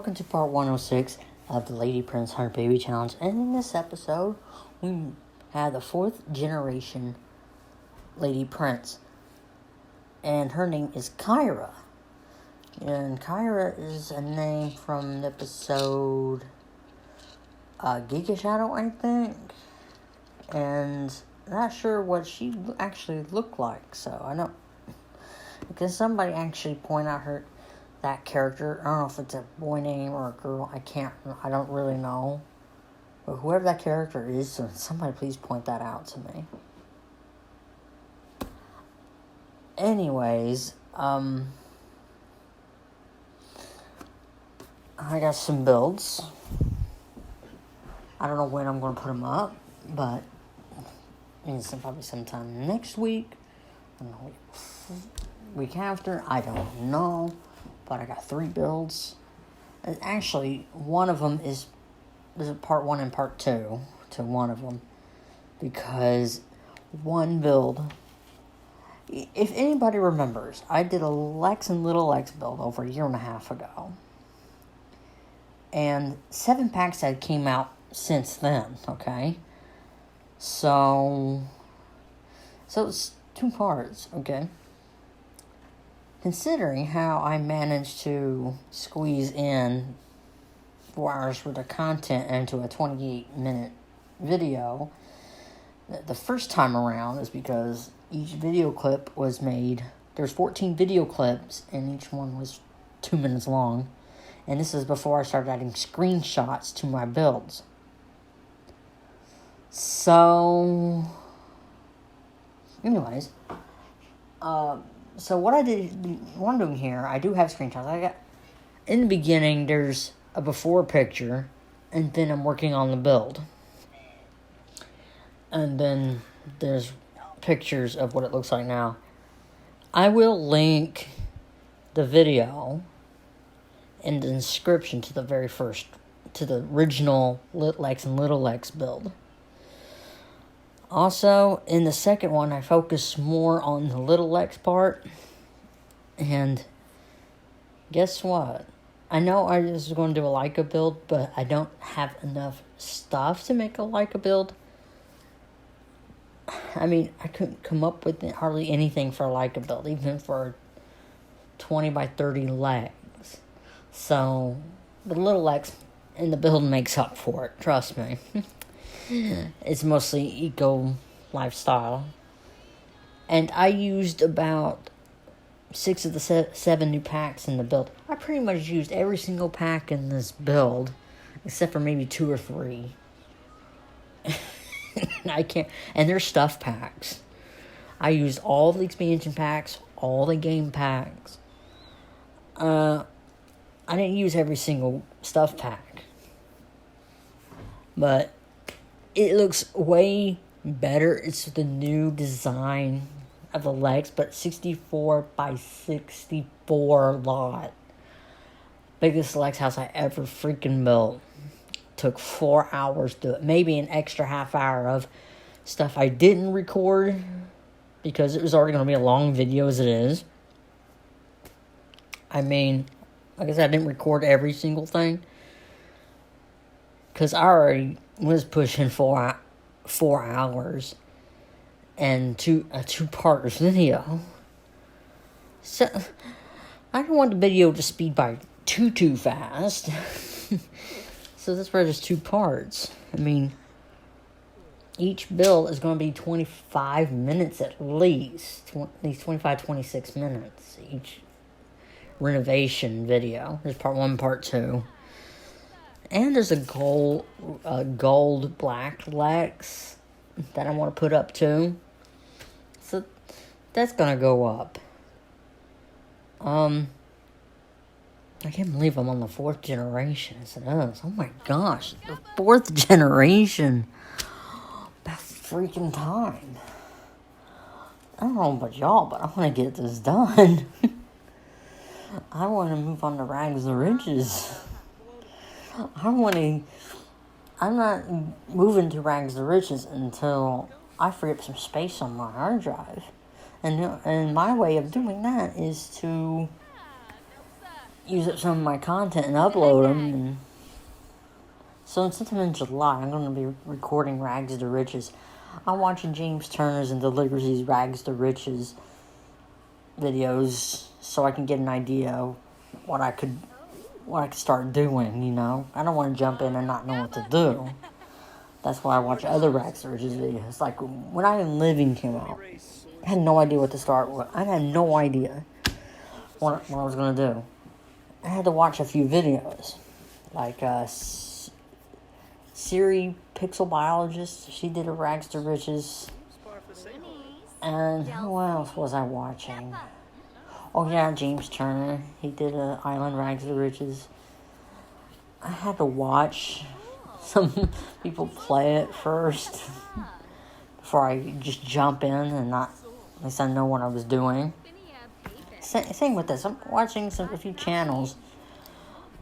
Welcome to part 106 of the Lady Prince Hunter Baby Challenge. And in this episode, we have the 4th generation Lady Prince. And her name is Kyra. And Kyra is a name from the episode Giga Shadow, I think. And not sure what she actually looked like. So I don't... Because somebody actually pointed out that character. I don't know if it's a boy name or a girl. I don't really know. But whoever that character is, somebody please point that out to me. Anyways, I got some builds. I don't know when I'm going to put them up, but it's probably sometime next week. I don't know, week after. I don't know. But I got 3 builds. And actually, one of them is part 1 and part 2 to one of them. Because one build... If anybody remembers, I did a Lex and Little Lex build over a year and a half ago. And 7 packs had came out since then, okay? So it's 2 parts, okay? Considering how I managed to squeeze in 4 hours worth of content into a 28-minute video, the first time around is because each video clip was made. There's 14 video clips, and each one was 2 minutes long. And this is before I started adding screenshots to my builds. So, anyways, so what I'm doing here, I do have screenshots. In the beginning, there's a before picture, and then I'm working on the build. And then there's pictures of what it looks like now. I will link the video in the description to the original Lex and Little Lex build. Also, in the second one, I focus more on the Little Lex part. And guess what? I know I was going to do a Leica build, but I don't have enough stuff to make a Leica build. I mean, I couldn't come up with hardly anything for a Leica build, even for 20 by 30 legs. So, the Little Lex in the build makes up for it, trust me. It's mostly eco lifestyle. And I used about 6 of the 7 new packs in the build. I pretty much used every single pack in this build, except for maybe 2 or 3. And they're stuff packs. I used all the expansion packs, all the game packs. I didn't use every single stuff pack. But it looks way better. It's the new design of the legs, but 64 by 64 lot. Biggest Lex house I ever freaking built. Took 4 hours to do it. Maybe an extra half hour of stuff I didn't record because it was already going to be a long video as it is. I mean, like I said, I didn't record every single thing because I already was pushing 4 hours and a 2-part video. So I don't want the video to speed by too fast. So that's why there's 2 parts. I mean, each build is going to be 25 minutes at least. At least 25, 26 minutes. Each renovation video. There's part 1, part 2. And there's a gold black Lex that I want to put up too. So that's going to go up. I can't believe I'm on the 4th generation as it is. Oh my gosh, the 4th generation. About freaking time. I don't know about y'all, but I want to get this done. I want to move on to Rags and Riches. I'm not moving to Rags to Riches until I free up some space on my hard drive. And my way of doing that is to use up some of my content and upload them. And so since I'm in July, I'm going to be recording Rags to Riches. I'm watching James Turner's and delivers these Rags to Riches videos so I can get an idea of what I could start doing, you know. I don't want to jump in and not know what to do. That's why I watch other Rags to Riches videos. Like, when I Am Living came out, I had no idea what to start with. I had no idea what I was going to do. I had to watch a few videos. Like, Siri, Pixel Biologist, she did a Rags to Riches. And who else was I watching? Oh yeah, James Turner. He did a Island Rags to Riches. I had to watch some people play it first before I just jump in and not, at least I know what I was doing. Same with this. I'm watching a few channels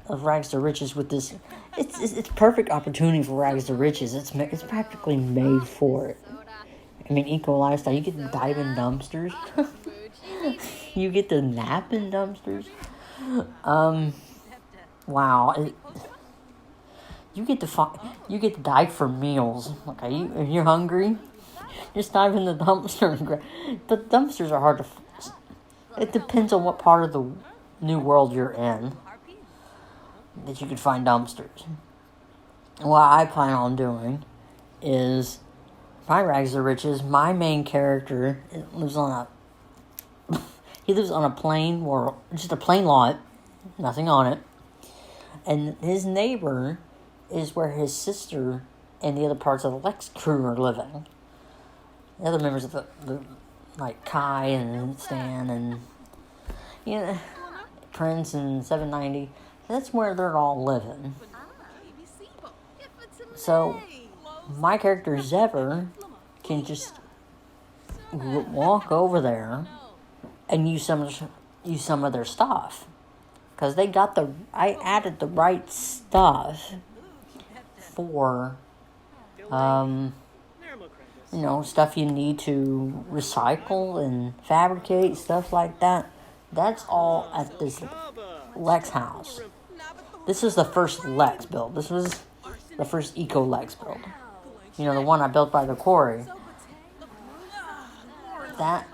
of Rags to Riches with this. It's perfect opportunity for Rags to Riches. It's practically made for it. I mean, eco lifestyle. You get to dive in dumpsters. You get to nap in dumpsters. Wow. You get to dive for meals. Okay, if you're hungry, just dive in the dumpster. The dumpsters are hard to. It depends on what part of the new world you're in that you can find dumpsters. What I plan on doing is my Rags to Riches. My main character lives on a plain world, just a plain lot, nothing on it. And his neighbor is where his sister and the other parts of the Lex crew are living. The other members of the like Kai and Stan and Prince and 790. That's where they're all living. So my character Zever can just walk over there and use some of their stuff, because I added the right stuff for stuff you need to recycle and fabricate, stuff like that. That's all at this Lex house. This is the first Lex build. This was the first Eco Lex build. The one I built by the quarry. That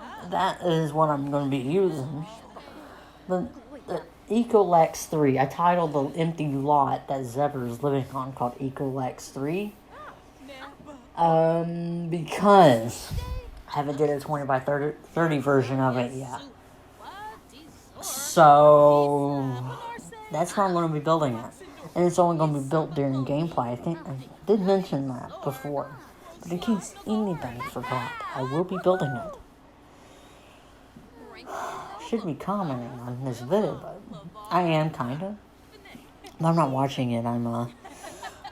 is what I'm going to be using. The Eco Lex 3. I titled the empty lot that Zever is living on called Eco Lex 3. Because I haven't did a 20 by 30 version of it yet. So that's how I'm going to be building it. And it's only going to be built during gameplay. I think I did mention that before. But in case anybody forgot, I will be building it. Should be commenting on this video, but I am kind of. I'm not watching it. I'm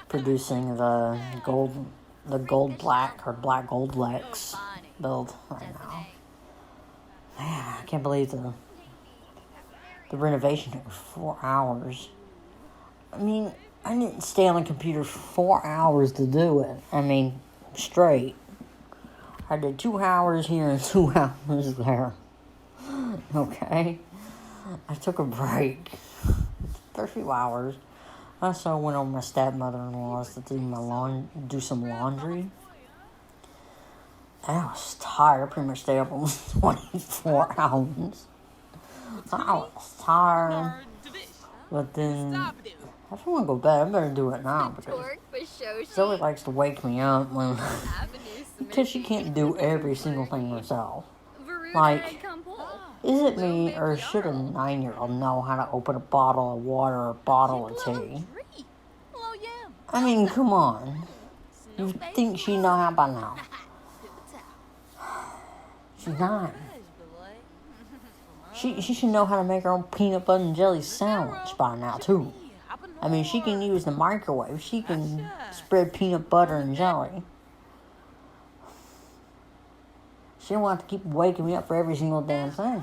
producing the gold black or black gold Lex build right now. Man, I can't believe the renovation took 4 hours. I mean, I didn't stay on the computer 4 hours to do it. I mean, straight. I did 2 hours here and 2 hours there. Okay? I took a break for a few hours. I also went over my stepmother-in-law's to do some laundry. And I was tired. I pretty much stayed up almost 24 hours. I was tired. But then, if I want to go to bed, I better do it now. Because Zoe likes to wake me up because she can't do every single thing herself. Like, is it me, or should a 9-year-old know how to open a bottle of water or a bottle of tea? I mean, come on. You think she know how by now? She's not. She should know how to make her own peanut butter and jelly sandwich by now, too. I mean, she can use the microwave. She can spread peanut butter and jelly. She don't have to keep waking me up for every single damn thing.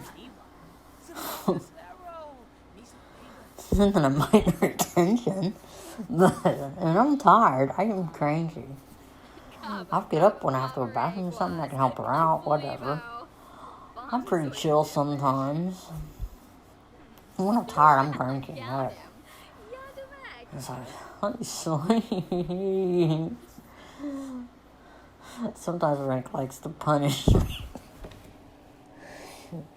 Something of minor attention. And I'm tired. I am cranky. I'll get up when I have to go to the bathroom or something. I can help her out, whatever. I'm pretty chill sometimes. When I'm tired, I'm cranky. It's like, honey, sleep. Sometimes Frank likes to punish me.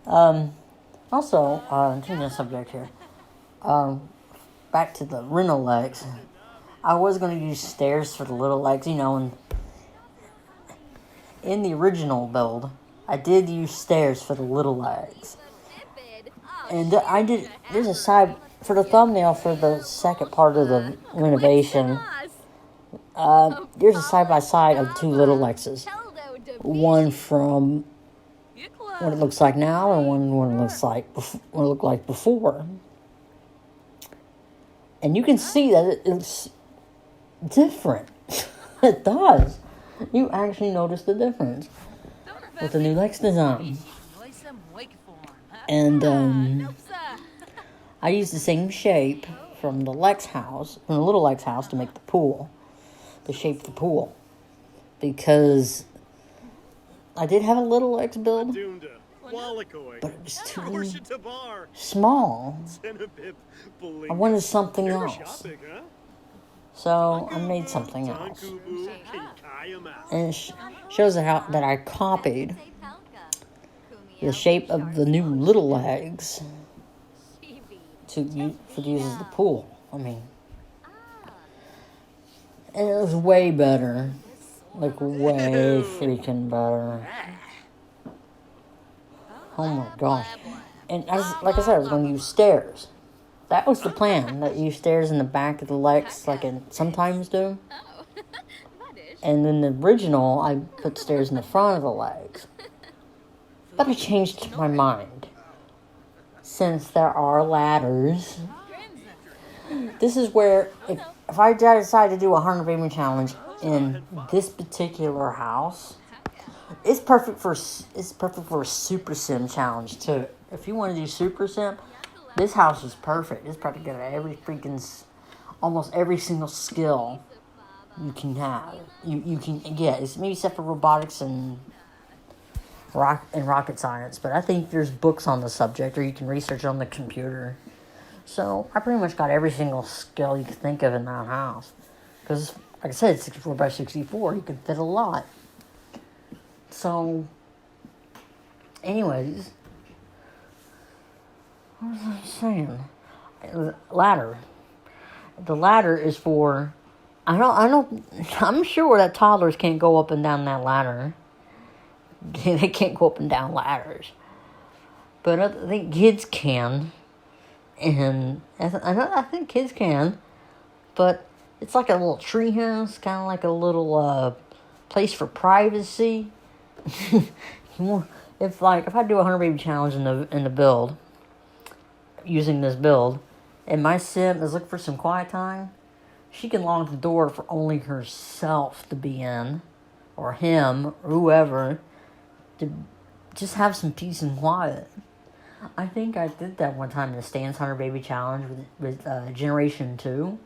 Also, changing the subject here. Back to the rental legs. I was going to use stairs for the little legs, and in the original build, I did use stairs for the little legs. And there's a side, for the thumbnail for the second part of the renovation, there's a side-by-side of two little Lexes. One from what it looks like now, and one what it looked like before. And you can see that it's different. It does. You actually notice the difference with the new Lex design. And I used the same shape from the little Lex house to make the pool, to shape the pool, because I did have a little Lex build, but it was too small. I wanted something else, so I made something else, and it shows that I copied the shape of the new little legs for use as the pool. I mean, and it was way better, like way freaking better. Oh my gosh! And like I said, I was going to use stairs. That was the plan. That use stairs in the back of the legs, like I sometimes do. And then the original, I put stairs in the front of the legs. But I changed my mind. Since there are ladders, this is where, if I decide to do a 100 baby challenge in this particular house, it's perfect for a super sim challenge too. If you want to do super sim, this house is perfect. It's probably got almost every single skill you can have. You can get. It's maybe except for robotics and rocket science, but I think there's books on the subject, or you can research on the computer. So I pretty much got every single skill you can think of in that house. Because, like I said, it's 64 by 64. You can fit a lot. So, anyways, what was I saying? Ladder. The ladder is for. I'm sure that toddlers can't go up and down that ladder. They can't go up and down ladders. But I think kids can. And I think kids can. But it's like a little tree house, kind of like a little place for privacy. If I do a 100 baby challenge in the build, using this build, and my sim is looking for some quiet time, she can lock the door for only herself to be in, or him, or whoever, to just have some peace and quiet. I think I did that one time in the Stan's 100 Baby Challenge with Generation 2.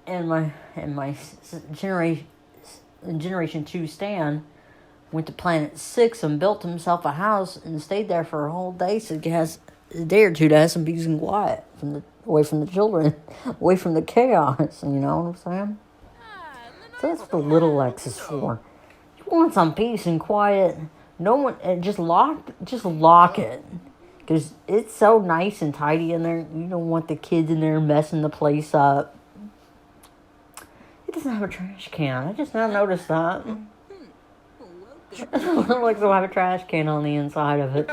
And my Generation 2 Stan went to Planet 6 and built himself a house and stayed there for a whole day, so he has a day or two to have some peace and quiet away from the children, away from the chaos, you know what I'm saying? So that's what the little Lex is for. You want some peace and quiet. No one, just lock it. Because it's so nice and tidy in there. You don't want the kids in there messing the place up. It doesn't have a trash can. I just now noticed that. It doesn't like to have a trash can on the inside of it.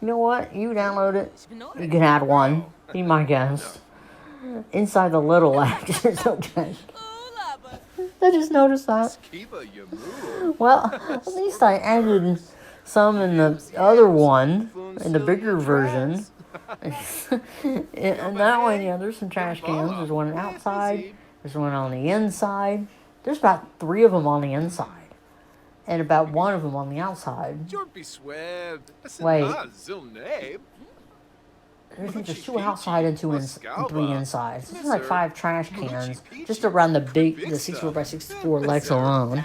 You know what? You download it. You can add one. Be my guest. Inside the little Lex, there's no trash can. I just noticed that. Well, at least I added some in the other one, in the bigger version. And that one, there's some trash cans. There's one outside. There's one on the inside. There's about 3 of them on the inside. And about 1 of them on the outside. Wait. I think there's 2 outside and 3 inside. So there's like 5 trash cans just around the 64 by 64 Lex alone.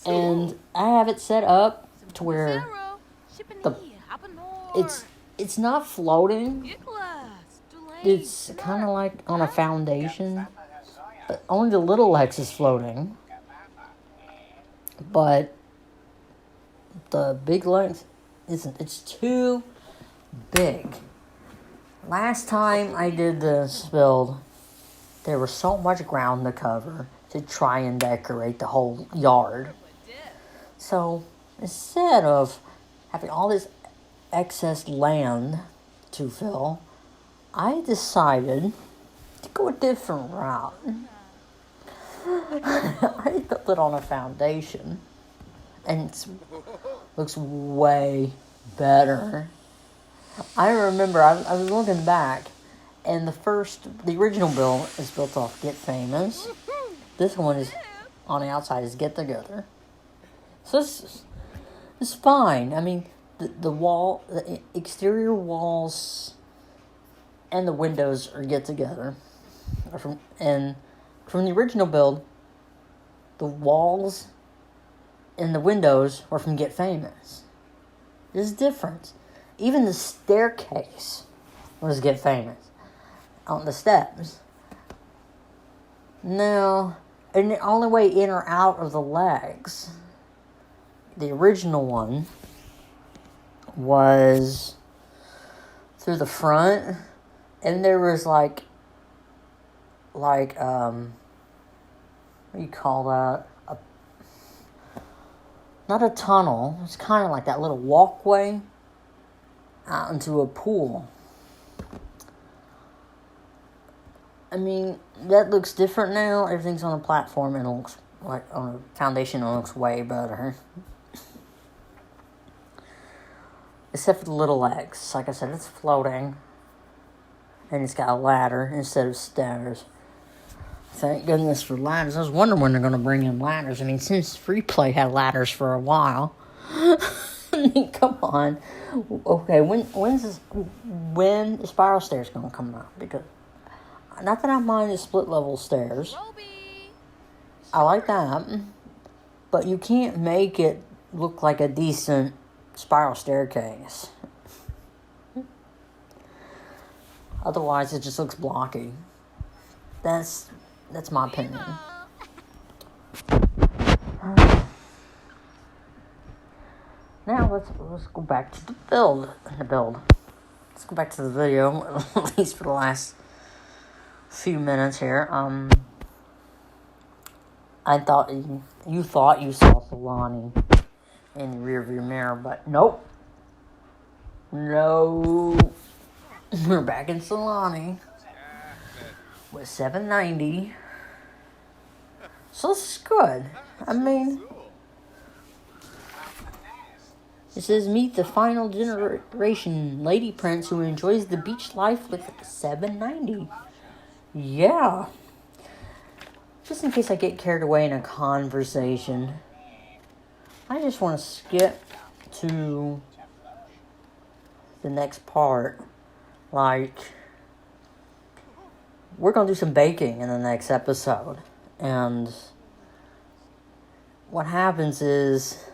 And I have it set up to where the it's not floating. It's kind of like on a foundation, but only the little legs is floating. But the big legs isn't. It's too big. Last time I did this build, there was so much ground to cover to try and decorate the whole yard. So instead of having all this excess land to fill, I decided to go a different route. I built it on a foundation, and it looks way better. I remember I was looking back, and the original build is built off Get Famous. This one is on the outside is Get Together. So it's fine. I mean, the exterior walls and the windows are Get Together. From the original build, the walls and the windows were from Get Famous. There's a difference. Even the staircase was Get Famous on the steps. Now, and the only way in or out of the legs, the original one was through the front, and there was like what do you call that? Not a tunnel. It's kind of like that little walkway out into a pool. I mean, that looks different now. Everything's on a platform and it looks like on a foundation. It looks way better. Except for the little legs. Like I said, it's floating. And it's got a ladder instead of stairs. Thank goodness for ladders. I was wondering when they're going to bring in ladders. I mean, since Free Play had ladders for a while. I mean, come on. Okay, when the spiral stairs going to come out? Because, not that I mind the split level stairs. I like that. But you can't make it look like a decent spiral staircase. Otherwise, it just looks blocky. That's my opinion. Now let's go back to the build. Let's go back to the video, at least for the last few minutes here. I thought you thought you saw Solani in the rearview mirror, but nope. No. We're back in Solani with 790. So this is good. I mean, it says meet the final generation lady prince who enjoys the beach life with 790. Yeah. Just in case I get carried away in a conversation, I just want to skip to the next part. Like, we're going to do some baking in the next episode. And what happens is,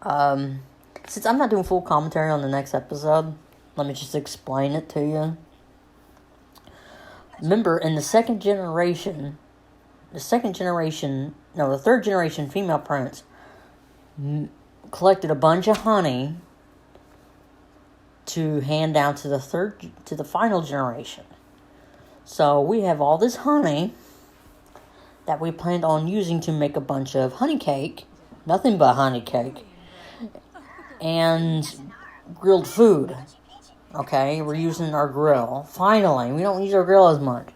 since I'm not doing full commentary on the next episode, let me just explain it to you. Remember, in the third generation female prince collected a bunch of honey to hand down to the final generation. So we have all this honey that we planned on using to make a bunch of honey cake, nothing but honey cake, and grilled food. Okay, we're using our grill. Finally, we don't use our grill as much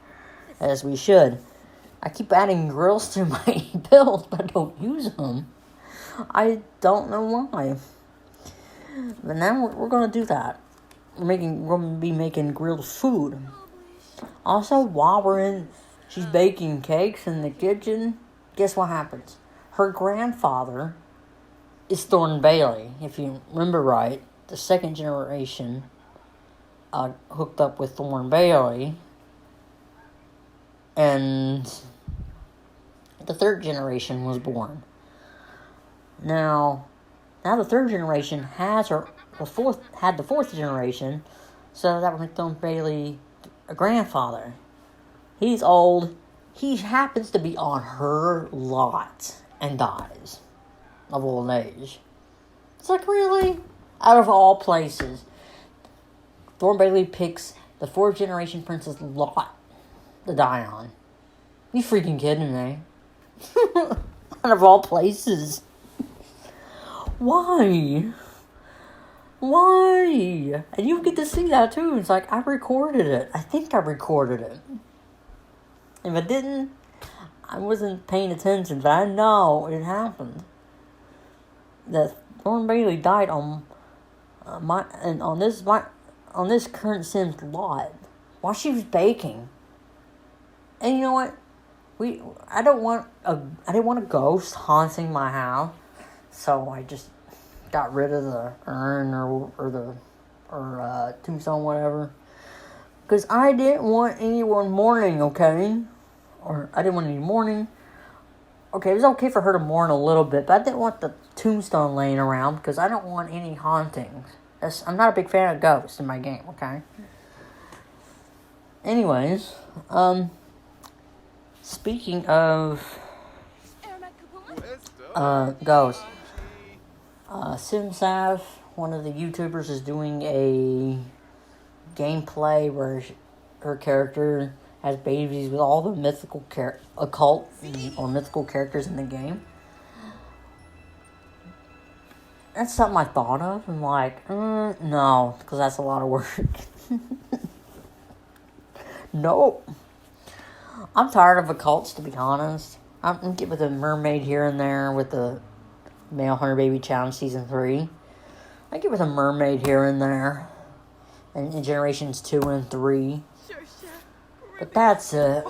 as we should. I keep adding grills to my build, but I don't use them. I don't know why. But now we're going to do that. We're going to be making grilled food. Also, while she's baking cakes in the kitchen, guess what happens? Her grandfather is Thornton Bailey. If you remember right, the second generation hooked up with Thornton Bailey. And the third generation was born. Now, Now the third generation had the fourth generation, so that would make Thorn Bailey a grandfather. He's old. He happens to be on her lot and dies of old age. It's like, really? Out of all places, Thorn Bailey picks the fourth generation prince's lot to die on. You freaking kidding me? Out of all places. Why? Why? And you get to see that too. It's like, I recorded it. I think I recorded it. If I didn't, I wasn't paying attention, but I know it happened. That Thorn Bailey died on this current Sim's lot while she was baking. And you know what? I didn't want a ghost haunting my house, so I just got rid of the urn or tombstone, whatever. Because I didn't want anyone mourning, okay? Or I didn't want any mourning. Okay, it was okay for her to mourn a little bit, but I didn't want the tombstone laying around because I don't want any hauntings. I'm not a big fan of ghosts in my game, okay? Anyways, speaking of ghosts, SimSav, one of the YouTubers, is doing a gameplay where her character has babies with all the mythical occult or mythical characters in the game. That's something I thought of. I'm like, no, because that's a lot of work. Nope. I'm tired of occults, to be honest. I'm get with a mermaid here and there with the Male Hunter Baby Challenge Season 3. I get with a mermaid here and there. And in Generations 2 and 3. But that's it.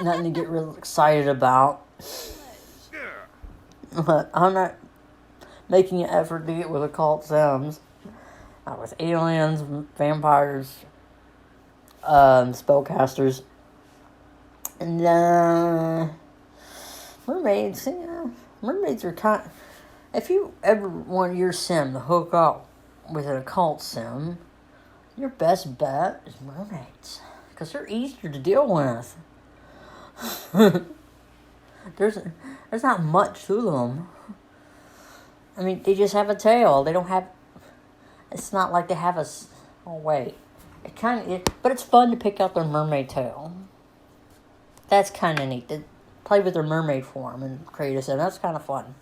Nothing to get real excited about. But I'm not making an effort to get with occult sims. Not with aliens, vampires, spellcasters. And mermaids, mermaids are kind. If you ever want your sim to hook up with an occult sim, your best bet is mermaids, because they're easier to deal with. There's not much to them. I mean, they just have a tail. They don't have. It's not like they have a. Oh wait, but it's fun to pick out their mermaid tail. That's kind of neat. To play with their mermaid form and create a sim. That's kind of fun.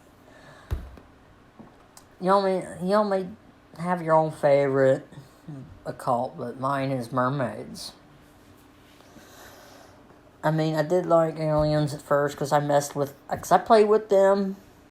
You may have your own favorite occult, but mine is mermaids. I mean, I did like aliens at first because I played with them